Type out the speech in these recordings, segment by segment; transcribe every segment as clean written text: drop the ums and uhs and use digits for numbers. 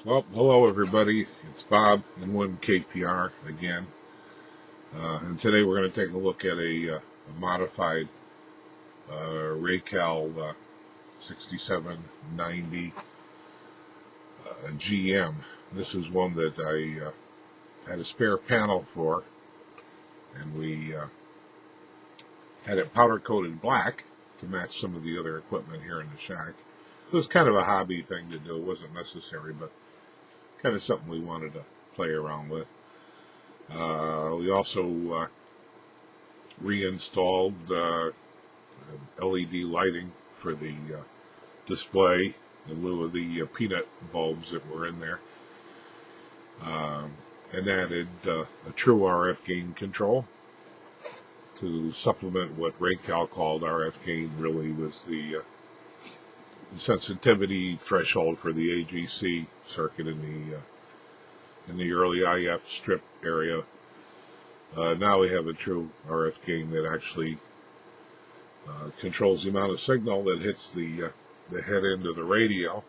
Well, hello everybody. It's Bob in 1KPR again. And today we're going to take a look at a modified Racal 6790 GM. This is one that I had a spare panel for, and we had it powder coated black to match some of the other equipment here in the shack. It was kind of a hobby thing to do. It wasn't necessary, but kind of something we wanted to play around with. We also reinstalled LED lighting for the display in lieu of the peanut bulbs that were in there, and added a true RF gain control to supplement what Racal called RF gain. Really was the sensitivity threshold for the AGC circuit in the early IF strip area. Now we have a true RF gain that actually controls the amount of signal that hits the head end of the radio.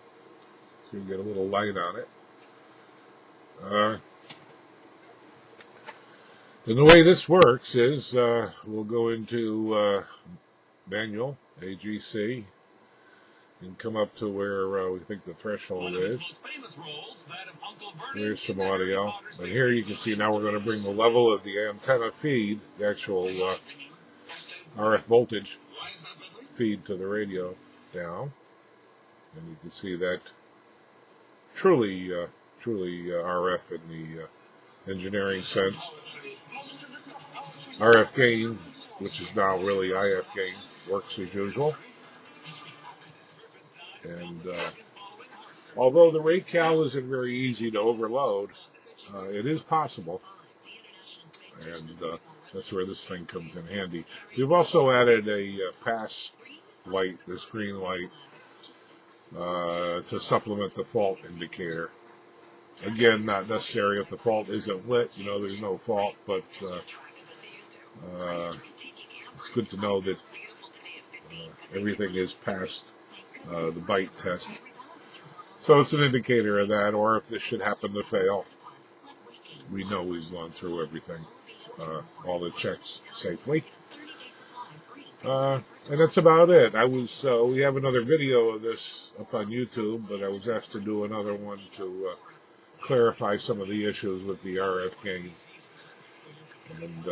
So you get a little light on it. And the way this works is we'll go into manual AGC and come up to where we think the threshold is. There's some audio, and here you can see now we're going to bring the level of the antenna feed, the actual RF voltage feed to the radio down, and you can see that truly RF in the engineering sense. RF gain, which is now really IF gain, works as usual. And although the Racal isn't very easy to overload, it is possible, and that's where this thing comes in handy. We've also added a pass light, this green light, to supplement the fault indicator. Again, not necessary if the fault isn't lit. There's no fault, but it's good to know that everything is past the bite test. So it's an indicator of that, or if this should happen to fail, we know we've gone through everything, all the checks safely. And that's about it. We have another video of this up on YouTube, but I was asked to do another one to clarify some of the issues with the RF gain and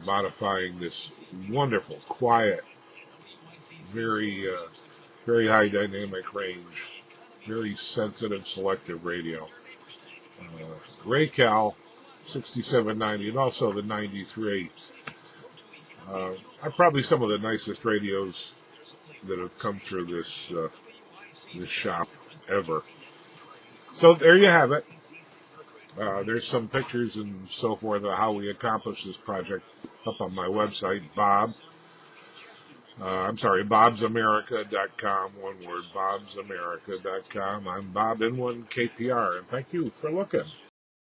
modifying this wonderful, quiet, very high dynamic range, very sensitive, selective radio. Racal 6790 and also the 93 are probably some of the nicest radios that have come through this shop ever. So there you have it. There's some pictures and so forth of how we accomplished this project up on my website, bobsamerica.com, one word, bobsamerica.com. I'm Bob in 1KPR, and thank you for looking.